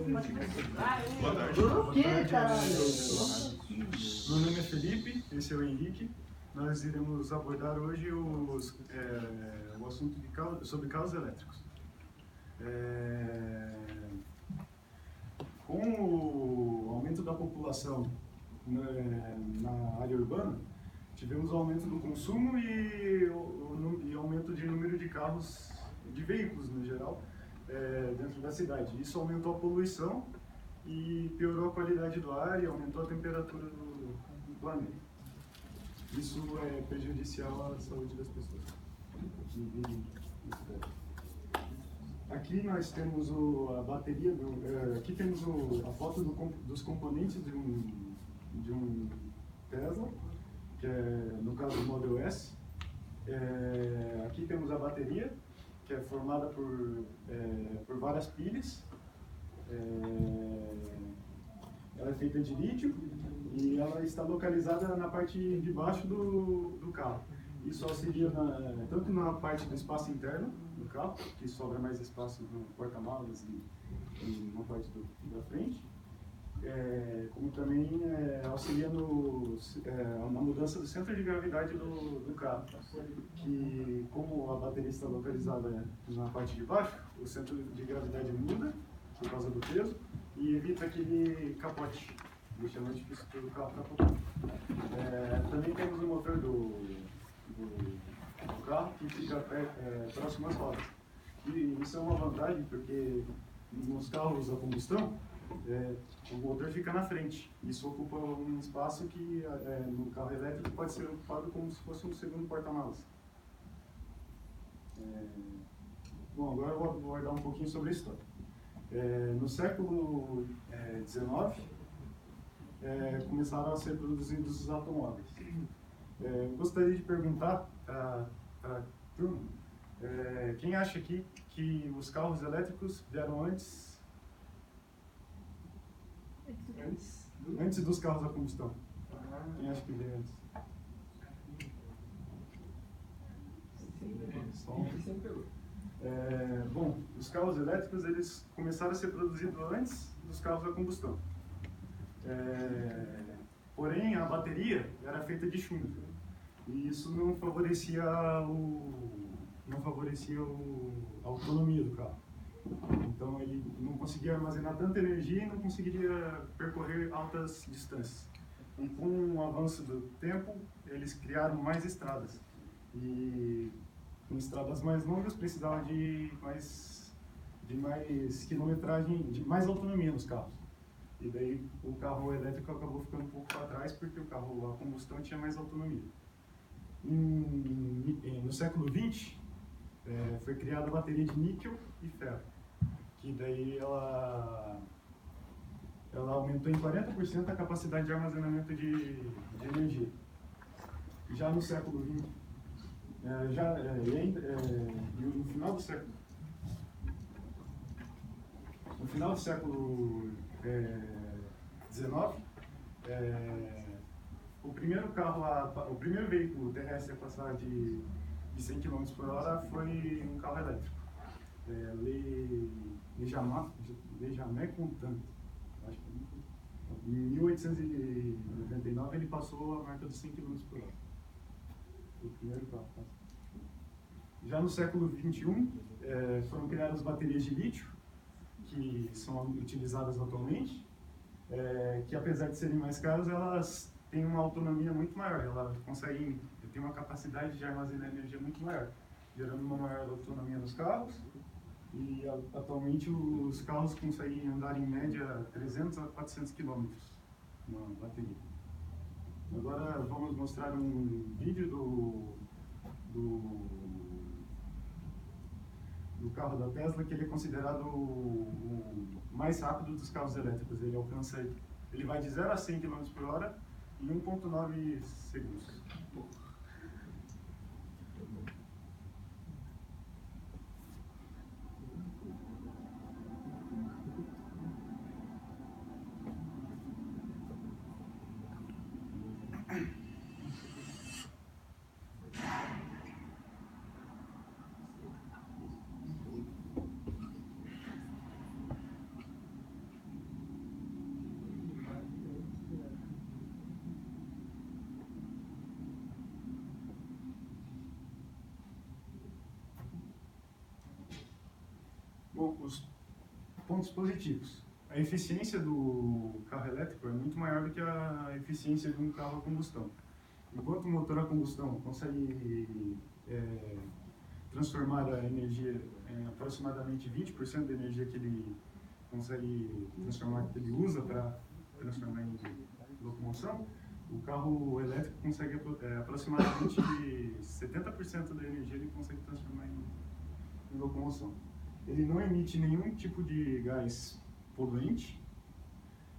Boa tarde. Meu nome é Felipe, esse é o Henrique. Nós iremos abordar hoje o assunto sobre carros elétricos. Com o aumento da população na área urbana, tivemos o aumento do consumo e aumento de número de carros, de veículos no geral, dentro da cidade. Isso aumentou a poluição e piorou a qualidade do ar e aumentou a temperatura do planeta. Isso é prejudicial à saúde das pessoas. Aqui nós temos a bateria, aqui temos a foto dos componentes de um Tesla, que é no caso o Model S. Aqui temos a bateria, que é formada por várias pilhas. Ela é feita de lítio e ela está localizada na parte de baixo do carro. Isso auxilia tanto na parte do espaço interno do carro, que sobra mais espaço no porta-malas e na parte da frente, como também auxilia na mudança do centro de gravidade do carro, que como a bateria está localizada na parte de baixo, o centro de gravidade muda por causa do peso e evita aquele capote, deixa mais difícil do carro capotar. Também temos o motor do carro que fica próximo às rodas. E isso é uma vantagem porque nos carros a combustão, o motor fica na frente. Isso ocupa um espaço que no carro elétrico pode ser ocupado como se fosse um segundo porta-malas. Bom, agora eu vou abordar um pouquinho sobre a história. No século XIX, começaram a ser produzidos os automóveis. Gostaria de perguntar para a turma, quem acha aqui que os carros elétricos vieram antes dos carros a combustão? Quem acha que veio antes? Bom, os carros elétricos eles começaram a ser produzidos antes dos carros a combustão. Porém, a bateria era feita de chumbo e isso não favorecia a autonomia do carro. Então ele não conseguia armazenar tanta energia e não conseguiria percorrer altas distâncias. E com o avanço do tempo, eles criaram mais estradas. E com estradas mais longas precisavam de mais quilometragem, de mais autonomia nos carros. E daí o carro elétrico acabou ficando um pouco para trás porque o carro a combustão tinha mais autonomia. No século XX, foi criada a bateria de níquel e ferro, que daí ela aumentou em 40% a capacidade de armazenamento de energia. Já no século XX, no final do século XIX, o primeiro veículo terrestre a passar de 100 km por hora foi um carro elétrico. Le Jamais Contant. Acho que em 1899 ele passou a marca dos 100 km por hora. O primeiro carro. Já no século XXI, foram criadas baterias de lítio, que são utilizadas atualmente, que apesar de serem mais caras, elas têm uma autonomia muito maior. Ela consegue ter uma capacidade de armazenar energia muito maior, gerando uma maior autonomia nos carros. E atualmente os carros conseguem andar em média 300 a 400 km na bateria. Agora vamos mostrar um vídeo do carro da Tesla, que ele é considerado o mais rápido dos carros elétricos. Ele vai de 0 a 100 km por hora em 1,9 segundos. os pontos positivos. A eficiência do carro elétrico é muito maior do que a eficiência de um carro a combustão. Enquanto o motor a combustão consegue transformar a energia em aproximadamente 20% da energia que ele consegue transformar, que ele usa para transformar em locomoção, o carro elétrico consegue aproximadamente 70% da energia ele consegue transformar em locomoção. Ele não emite nenhum tipo de gás poluente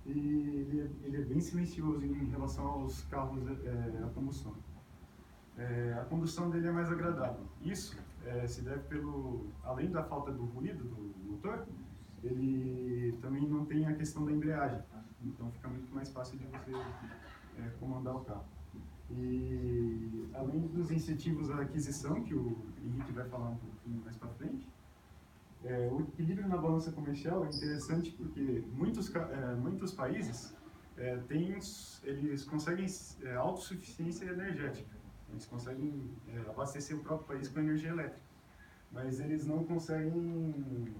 e ele é bem silencioso em relação aos carros a combustão. A condução dele é mais agradável. Isso se deve além da falta do ruído do motor, ele também não tem a questão da embreagem. Então fica muito mais fácil de você comandar o carro. E além dos incentivos à aquisição, que o Henrique vai falar um pouquinho mais para frente, o equilíbrio na balança comercial é interessante porque muitos países eles conseguem autossuficiência energética. Eles conseguem abastecer o próprio país com energia elétrica, mas eles não conseguem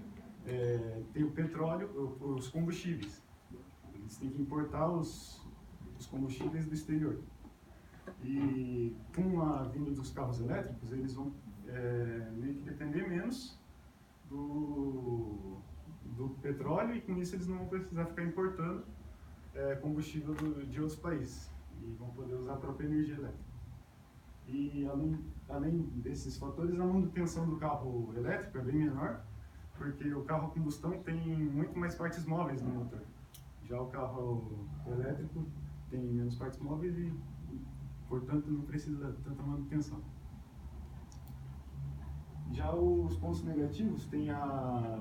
ter o petróleo, os combustíveis. Eles têm que importar os combustíveis do exterior. E com a vinda dos carros elétricos, eles vão meio que depender menos do petróleo, e com isso eles não vão precisar ficar importando combustível de outros países e vão poder usar a própria energia elétrica. E além desses fatores, a manutenção do carro elétrico é bem menor, porque o carro a combustão tem muito mais partes móveis no motor. Já o carro elétrico tem menos partes móveis e, portanto, não precisa de tanta manutenção. Já os pontos negativos tem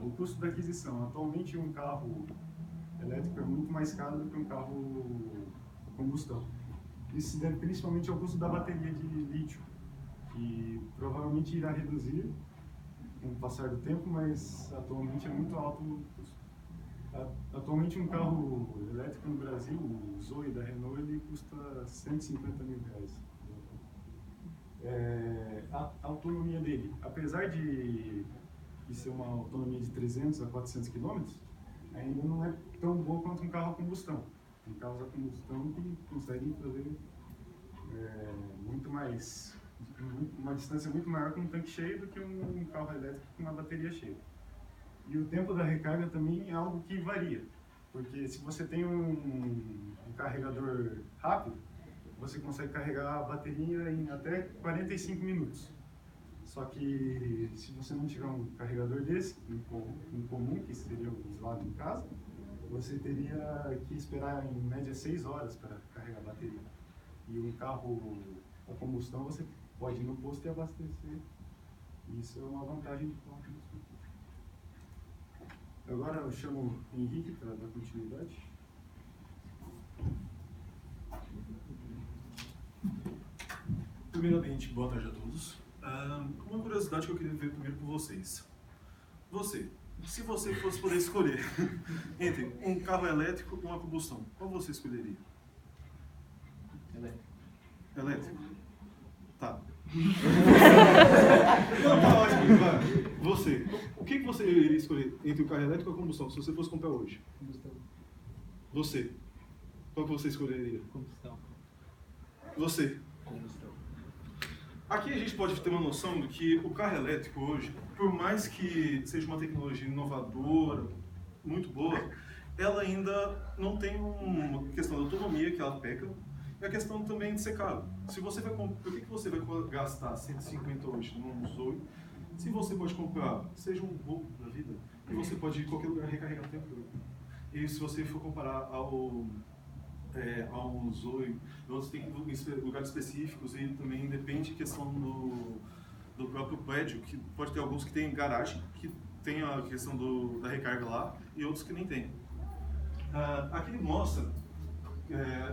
o custo da aquisição. Atualmente um carro elétrico é muito mais caro do que um carro a combustão. Isso se deve principalmente ao custo da bateria de lítio, que provavelmente irá reduzir com o passar do tempo, mas atualmente é muito alto o custo. Atualmente um carro elétrico no Brasil, o Zoe da Renault, ele custa R$150 mil. A autonomia dele, apesar de ser uma autonomia de 300 a 400 km, ainda não é tão boa quanto um carro a combustão. Tem carros a combustão que conseguem fazer uma distância muito maior com um tanque cheio do que um carro elétrico com uma bateria cheia. E o tempo da recarga também é algo que varia, porque se você tem um carregador rápido, você consegue carregar a bateria em até 45 minutos. Só que se você não tiver um carregador desse, um comum, que seria o usado em casa, você teria que esperar em média 6 horas para carregar a bateria. E um carro a combustão você pode ir no posto e abastecer. Isso é uma vantagem de carro a combustão. Agora eu chamo o Henrique para dar continuidade. Primeiramente, boa tarde a todos. Uma curiosidade que eu queria ver primeiro com vocês. Se você fosse poder escolher entre um carro elétrico e uma combustão, qual você escolheria? Elétrico? Tá. Não, tá ótimo, vai. Você, o que você iria escolher entre o carro elétrico e a combustão, se você fosse comprar hoje? Combustão. Você, qual que você escolheria? Combustão. Você? Combustão. Aqui a gente pode ter uma noção de que o carro elétrico hoje, por mais que seja uma tecnologia inovadora, muito boa, ela ainda não tem uma questão de autonomia que ela peca, e a questão também de ser caro. Se você vai por que você vai gastar 150 hoje num Zoe, se você pode comprar, seja um Volvo da vida, e você pode ir em qualquer lugar recarregar o tempo todo. E se você for comparar ao Zoe, outros tem lugares específicos e também depende da questão do próprio prédio, que pode ter alguns que tem garagem, que tem a questão da recarga lá, e outros que nem tem. Aqui ele mostra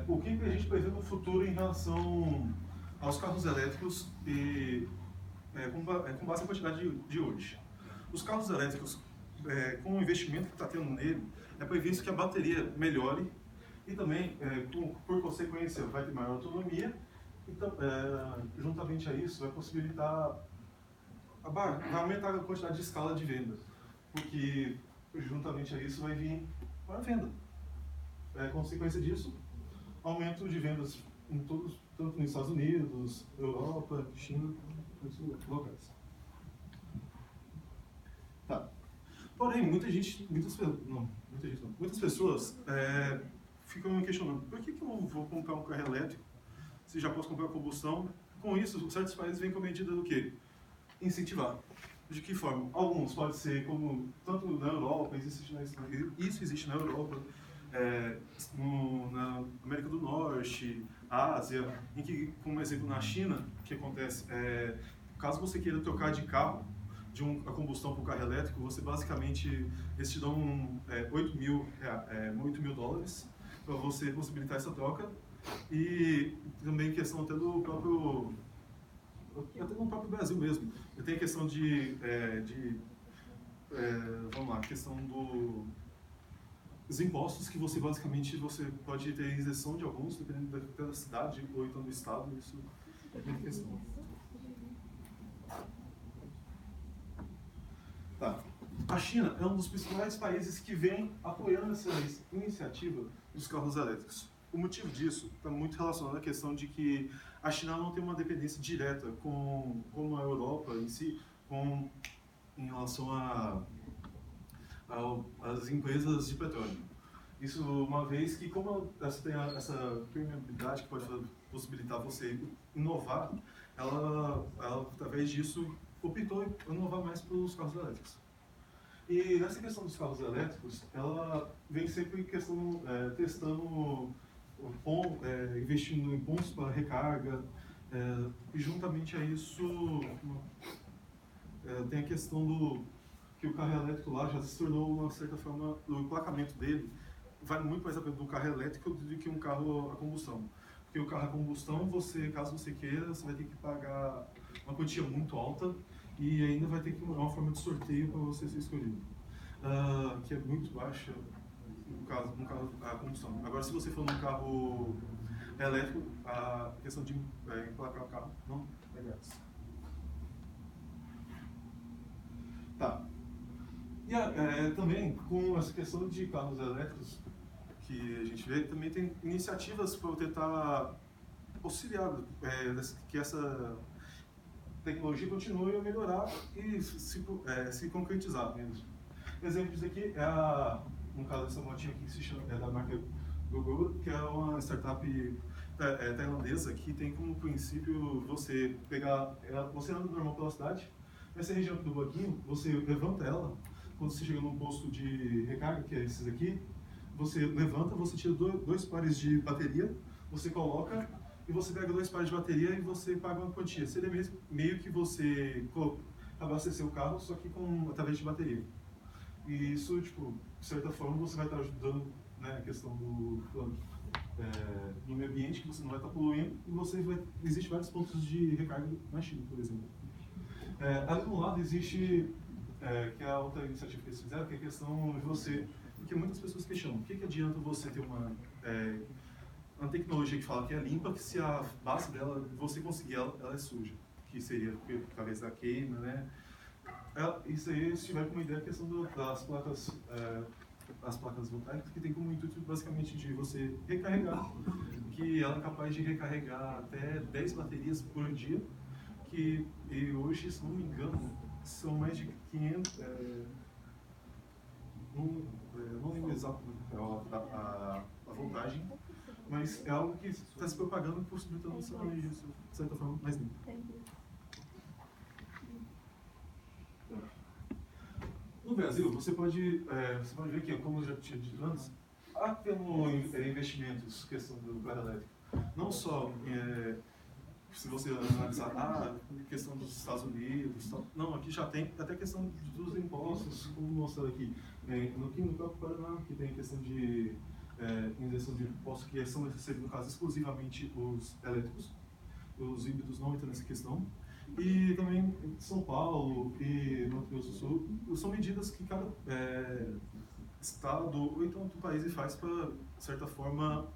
o que a gente prevê no futuro em relação aos carros elétricos e com base na quantidade de hoje. Os carros elétricos, com o investimento que está tendo nele, é previsto que a bateria melhore e também, por consequência, vai ter maior autonomia e, juntamente a isso, vai possibilitar, vai aumentar a quantidade de escala de vendas. porque juntamente a isso vai vir a venda. Consequência disso, aumento de vendas em todos, tanto nos Estados Unidos, Europa, China, outros locais. Tá. Porém, muitas pessoas ficam me questionando, por que eu vou comprar um carro elétrico se já posso comprar combustão? Com isso, certos países vêm com a medida do quê? Incentivar. De que forma? Alguns pode ser como, tanto na Europa, isso existe na Europa, na América do Norte, Ásia, em que, como exemplo, na China, o que acontece? Caso você queira trocar de carro, a combustão para o carro elétrico, você basicamente, eles te dão 8 mil dólares para você possibilitar essa troca. E também questão até do próprio Brasil mesmo. Tem a questão vamos lá, a questão dos impostos, que você basicamente pode ter isenção de alguns, dependendo da cidade ou então do estado, isso é uma questão. Tá. A China é um dos principais países que vem apoiando essa iniciativa dos carros elétricos. O motivo disso está muito relacionado à questão de que a China não tem uma dependência direta com a Europa em si, em relação às empresas de petróleo. Isso uma vez que, como essa tem essa permeabilidade que pode possibilitar você inovar, ela através disso optou em inovar mais para os carros elétricos. E nessa questão dos carros elétricos, ela vem sempre testando, investindo em pontos para recarga, e juntamente a isso tem a questão que o carro elétrico lá já se tornou, uma certa forma, o emplacamento dele vale muito mais a pena do carro elétrico do que um carro a combustão. Porque o carro a combustão, caso você queira, você vai ter que pagar uma quantia muito alta e ainda vai ter que uma forma de sorteio para você ser escolhido, que é muito baixa no carro a combustão. Agora, se você for num carro elétrico, a questão de emplacar o carro não é grátis. Tá. E também, com essa questão de carros elétricos que a gente vê, também tem iniciativas para tentar auxiliar que essa tecnologia continue a melhorar e se concretizar mesmo. Exemplos aqui no caso dessa motinha aqui que se chama, da marca Google, que é uma startup tailandesa que tem como princípio você anda normal pela cidade, nessa região do banquinho, você levanta ela, quando você chega num posto de recarga, que é esses aqui, você levanta, você tira dois pares de bateria, você coloca e você pega 2 pares de bateria e você paga uma quantia. Seria meio que você abastecer o carro, só que através de bateria. E isso, de certa forma, você vai estar ajudando, né, a questão do meio ambiente, que você não vai estar poluindo, e existem vários pontos de recarga na China, por exemplo. Ali do lado existe, que é a outra iniciativa que eles fizeram, que é a questão de você, porque muitas pessoas questionam, o que adianta você ter uma tecnologia que fala que é limpa, que se a base dela, você conseguir ela é suja, que seria talvez da queima, né? Isso aí, se tiver como ideia, a questão das placas, as placas voltaicas, que tem como intuito basicamente de você recarregar, que ela é capaz de recarregar até 10 baterias por dia, e hoje, se não me engano, são mais de 500, não lembro exato a voltagem, mas é algo que está se propagando e possibilitando essa energia, de certa forma, mais limpa. No Brasil, você pode ver que, como eu já tinha dito antes, há investimentos, questão do carro elétrico. Não só, se você analisar, questão dos Estados Unidos, não, aqui já tem até a questão dos impostos, como mostrado aqui. No próprio Paraná, que tem a questão de isenção de impostos, que são necessários, no caso, exclusivamente os elétricos. Os híbridos não entram nessa questão. E também em São Paulo e no Mato Grosso do Sul, são medidas que cada estado ou então outro país faz para, de certa forma,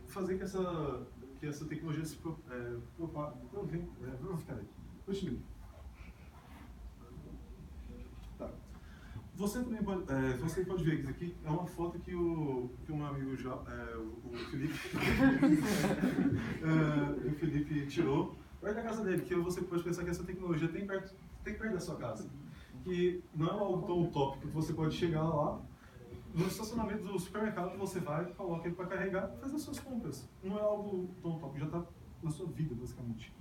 fazer que essa tecnologia se propague. Vamos ficar aí. Continue. Tá. Você pode ver que isso aqui é uma foto que o meu amigo o Felipe, o Felipe tirou perto da casa dele, que você pode pensar que essa tecnologia tem perto da sua casa. Que não é algo tão utópico, que você pode chegar lá, no estacionamento do supermercado, você vai, coloca ele para carregar e faz as suas compras. Não é algo tão utópico, já está na sua vida, basicamente.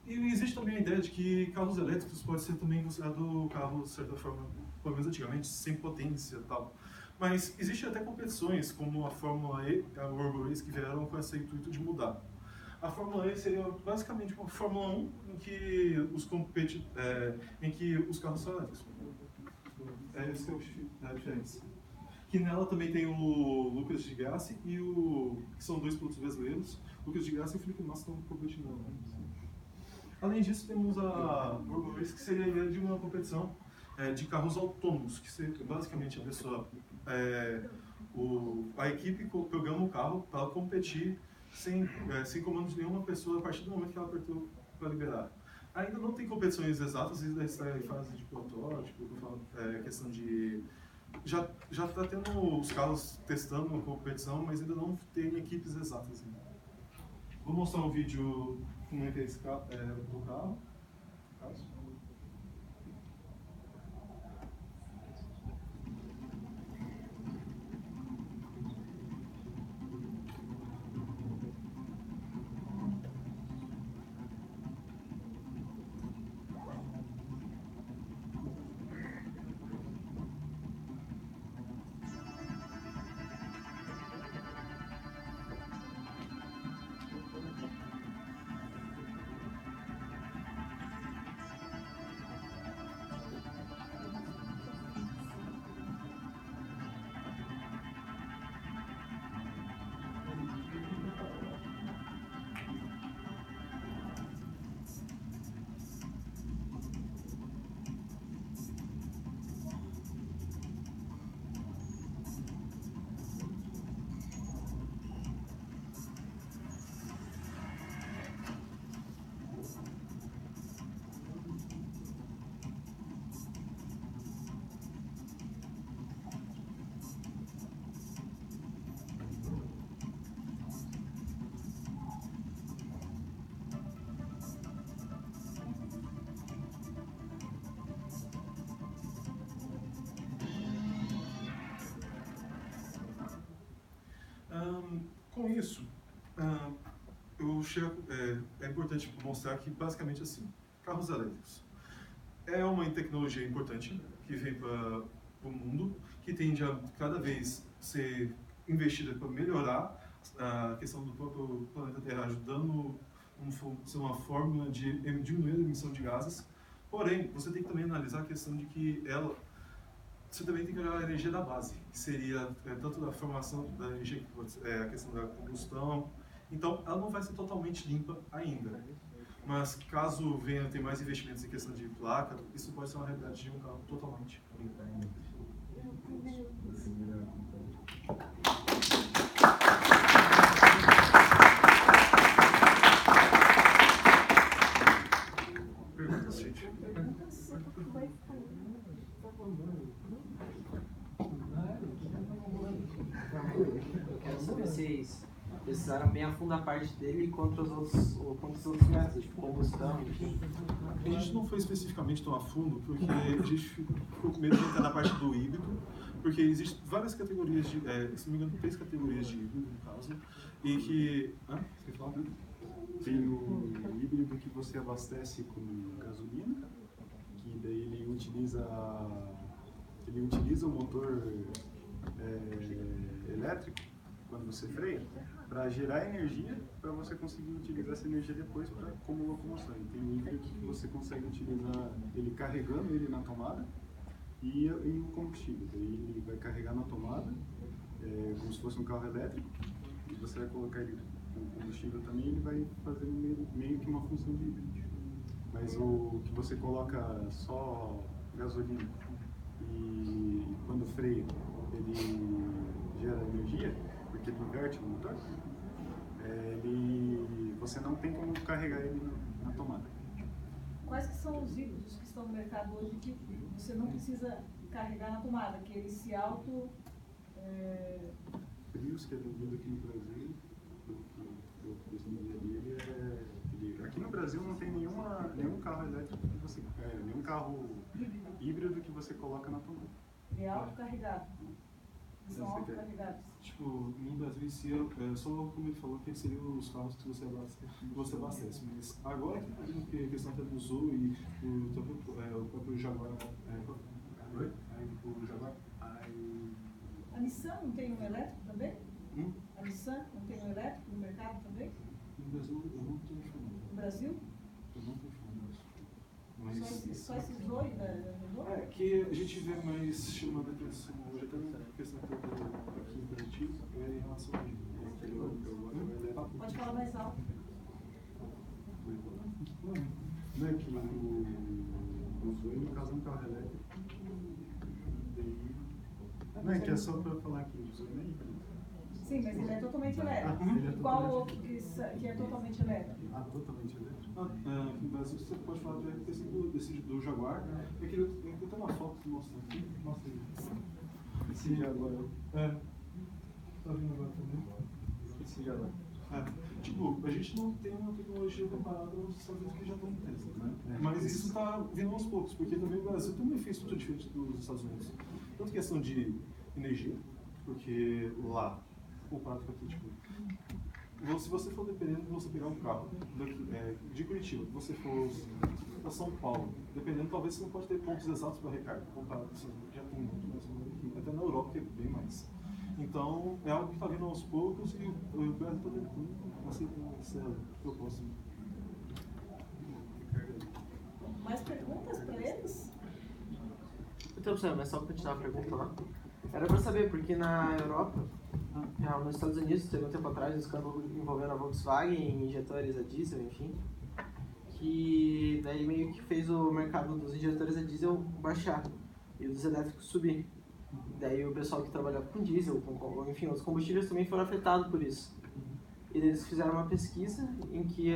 E existe também a ideia de que carros elétricos pode ser também considerado carro, de certa forma, pelo menos antigamente, sem potência e tal. Mas existem até competições, como a Fórmula E e a World Race, que vieram com esse intuito de mudar. A Fórmula E seria basicamente uma Fórmula 1 em que os carros são elétricos. Essa é a diferença. Que nela também tem o Lucas de Grassi e que são dois pilotos brasileiros. O Lucas de Grassi e o Felipe Massa estão competindo. Além disso, temos a World Race, que seria a ideia de uma competição de carros autônomos, que seria basicamente a pessoa, a equipe programa o carro para competir sem comando de nenhuma pessoa a partir do momento que ela apertou para liberar. Ainda não tem competições exatas, ainda está em fase de protótipo, questão de... Já está tendo os carros testando uma competição, mas ainda não tem equipes exatas ainda. Vou mostrar um vídeo como é que é esse carro, do carro. Com isso, é importante mostrar que, basicamente assim, carros elétricos é uma tecnologia importante que vem para o mundo, que tende a cada vez ser investida para melhorar a questão do próprio planeta Terra, ajudando ser uma fórmula de diminuir a emissão de gases. Porém, você tem que também analisar a questão de que você também tem que olhar a energia da base, que seria tanto da formação da energia, a questão da combustão. Então, ela não vai ser totalmente limpa ainda. Mas caso venha ter mais investimentos em questão de placa, isso pode ser uma realidade de um carro totalmente limpo. Perguntas, gente? Quero saber se vocês precisaram bem a fundo a parte dele contra os outros métodos, tipo combustão, enfim. A gente não foi especificamente tão a fundo, porque a gente ficou com medo de entrar na parte do híbrido, porque existem várias categorias se não me engano, 3 categorias de híbrido, no caso, e que... Você quer falar? Tem o híbrido que você abastece com gasolina, que daí ele utiliza o motor elétrico, quando você freia, para gerar energia, para você conseguir utilizar essa energia depois como locomoção. E tem um híbrido que você consegue utilizar ele carregando ele na tomada e o combustível. Daí ele vai carregar na tomada, como se fosse um carro elétrico, e você vai colocar ele com combustível também, ele vai fazer meio que uma função de híbrido. Mas o que você coloca só gasolina e quando freia ele gera energia, porque ele inverte o motor, você não tem como carregar ele na tomada. quais que são os híbridos que estão no mercado hoje que você não precisa carregar na tomada, que ele se auto... Prius, que é vendido aqui no Brasil, eu fiz no dia a dia, aqui no Brasil não tem nenhum carro elétrico que você, nenhum carro híbrido que você coloca na tomada. É autocarregado. São autocarregados. Tipo, no Brasil em si, só como ele falou, que seriam os carros que você abastece. Mas agora que a questão até do Zoe e o próprio Jaguar. Oi? O Jaguar? A Nissan não tem um elétrico também? Hum? A Nissan não tem um elétrico no mercado também? No Brasil eu não estou informado. No Brasil? Eu não estou informado. Só esses dois da Renault? É que a gente vê mais chamando a atenção hoje, até na questão que eu estou aqui em Curitiba, em relação a ele. Pode falar mais alto. Não é que o Zoe, no caso, é um carro elétrico. Não, é que é só para falar que o Zoe não é híbrido. Sim, mas ele é totalmente elétrico. Ele é E qual totalmente- outro que é totalmente elétrico? Totalmente elétrico. No Brasil você pode falar da questão do Jaguar, é que ele tem uma foto que mostra aqui. Mostra aí. Esse Jaguar. Tá vindo agora também? Esse Jaguar. Tipo, a gente não tem uma tecnologia comparada aos Estados Unidos que já estão em Tesla, né? Mas isso está vindo aos poucos, porque também o Brasil também fez tudo diferente dos Estados Unidos. Tanto questão de energia, porque lá, comparado com aqui, tipo, se você for dependendo de você pegar um carro de Curitiba, você for para São Paulo, dependendo, talvez você não pode ter pontos exatos para recarga, comparado com já tem muito mais aqui, até na Europa que é bem mais. Então, é algo que está vindo aos poucos e o Brasil está tentando aceitar essa proposta. Mais perguntas para eles? Então, Sam, é só continuar a pergunta lá. Era pra saber, porque na Europa, nos Estados Unidos, teve um tempo atrás, um escândalo envolvendo a Volkswagen, injetores a diesel, enfim, que daí meio que fez o mercado dos injetores a diesel baixar e dos elétricos subir. Daí o pessoal que trabalhava com diesel, enfim, os combustíveis também foram afetados por isso. E daí eles fizeram uma pesquisa em que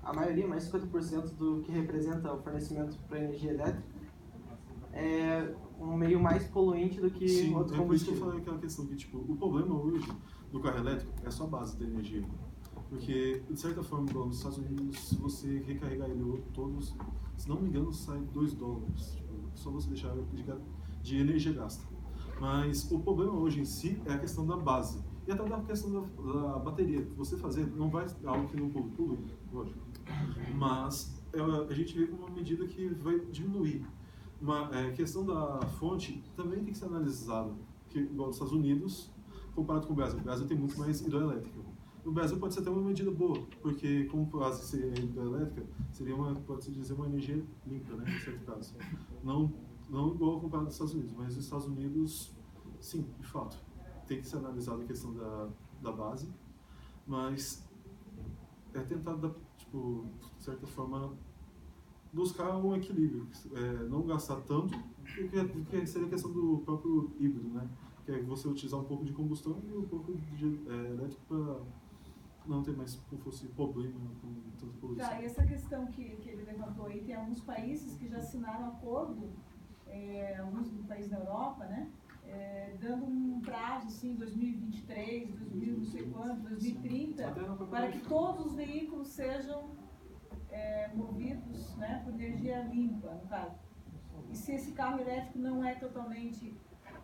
a maioria, mais de 50% do que representa o fornecimento para energia elétrica, é um meio mais poluente do que Sim, outro é por isso que eu combustível. falei aquela questão que, tipo, o problema hoje do carro elétrico é só a base da energia. Porque, de certa forma, igual nos Estados Unidos, se você recarregar ele todos, se não me engano, sai $2. Tipo, só você deixar de energia gasta. Mas o problema hoje em si é a questão da base. E até da questão da bateria. Você fazer não vai ser algo que não polui, lógico. Mas a gente vê como uma medida que vai diminuir. A questão da fonte também tem que ser analisada, porque, igual nos Estados Unidos, comparado com o Brasil tem muito mais hidroelétrica. No Brasil pode ser até uma medida boa, porque como base seria hidroelétrica, seria pode-se dizer, uma energia limpa, né, em certo caso. Não igual comparado aos Estados Unidos, mas nos Estados Unidos, sim, de fato, tem que ser analisada a questão da base, mas é tentar, tipo, de certa forma, buscar um equilíbrio, não gastar tanto, porque seria a questão do próprio híbrido, né? Que é você utilizar um pouco de combustão e um pouco de elétrico para não ter mais, como fosse, problema com tanta poluição. Tá, e essa questão que ele levantou aí, tem alguns países que já assinaram acordo, alguns países na Europa, né? Dando um prazo, assim, 2023, 2000, não sei quanto, 2030, para que todos os veículos sejam movidos, né, por energia limpa, no caso. E se esse carro elétrico não é totalmente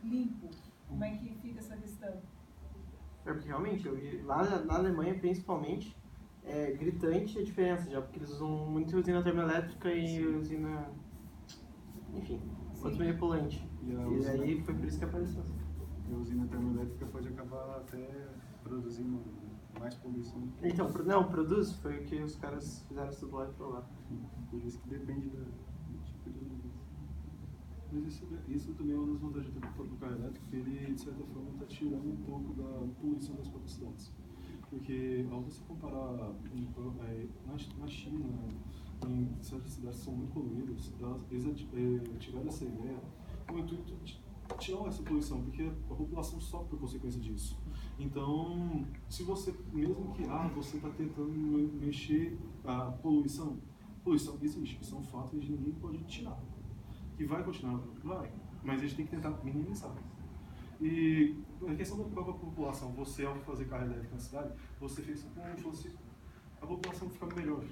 limpo, como é que fica essa questão? Porque realmente, eu vi, lá na Alemanha principalmente, é gritante a diferença, já porque eles usam muito usina termoelétrica e usina, enfim, outro meio poluente. E aí foi por isso que apareceu. E a usina termoelétrica pode acabar até produzindo mais poluição. Então, não, produz, foi o que os caras fizeram estudo lá e provaram. Por isso que depende do tipo de energia. Mas isso também é uma das vantagens do carro elétrico, que ele, de certa forma, está tirando um pouco da poluição das próprias cidades. Porque, ao você comparar na China, em certas cidades que são muito poluídas, eles tiveram essa ideia com o intuito de tirar essa poluição, porque a população sofre por consequência disso. Então, se você, mesmo que você está tentando mexer a poluição, Poluição existe, isso é um fato e ninguém pode tirar. E vai continuar, vai, mas a gente tem que tentar minimizar. E a questão da própria população, você ao fazer carro elétrico na cidade, você fez como se fosse a população ficar melhor,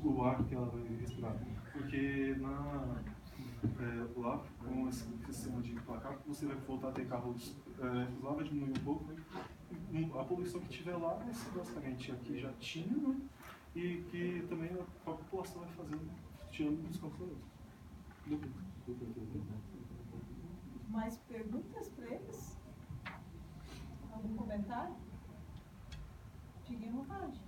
o ar que ela vai respirar. Porque lá, com esse sistema de placar, você vai voltar a ter carros elétricos lá, vai diminuir um pouco, né? A poluição que tiver lá vai ser basicamente a que já tinha, né? E que também a própria população vai fazendo, tirando dos carros elétricos. Mais perguntas para eles? Algum comentário? Fiquem à vontade.